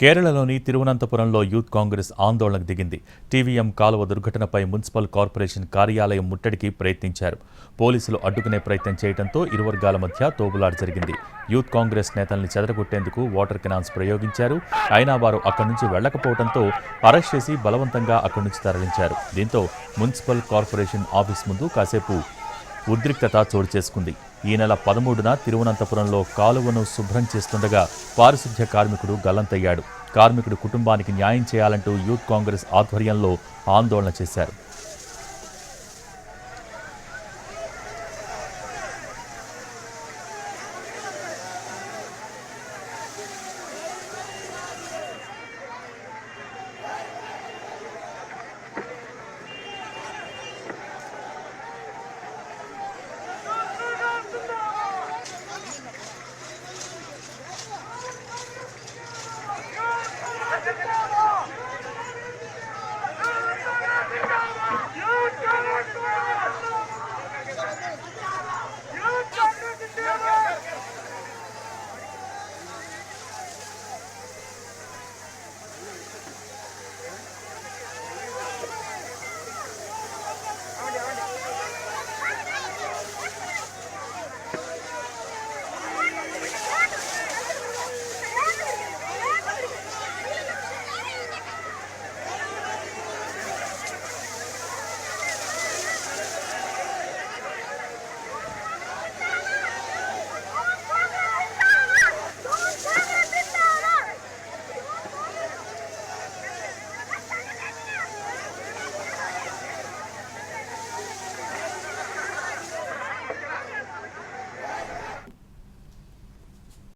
కేరళలోని తిరువనంతపురంలో యూత్ కాంగ్రెస్ ఆందోళనకు దిగింది. టీవీఎం కాలువ దుర్ఘటనపై మున్సిపల్ కార్పొరేషన్ కార్యాలయం ముట్టడికి ప్రయత్నించారు. పోలీసులు అడ్డుకునే ప్రయత్నం చేయడంతో ఇరు వర్గాల మధ్య తోపులాట జరిగింది. యూత్ కాంగ్రెస్ నేతల్ని చెదరగొట్టేందుకు వాటర్ కెనాన్స్ ప్రయోగించారు. అయినా వారు అక్కడి నుంచి వెళ్లకపోవడంతో అరెస్ట్ చేసి బలవంతంగా అక్కడి నుంచి తరలించారు. దీంతో మున్సిపల్ కార్పొరేషన్ ఆఫీస్ ముందు కాసేపు ఉద్రిక్తత చోటు చేసుకుంది. ఈ నెల 13న తిరువనంతపురంలో కాలువను శుభ్రం చేస్తుండగా పారిశుధ్య కార్మికుడు గల్లంతయ్యాడు. కార్మికుడి కుటుంబానికి న్యాయం చేయాలంటూ యూత్ కాంగ్రెస్ ఆధ్వర్యంలో ఆందోళన చేశారు.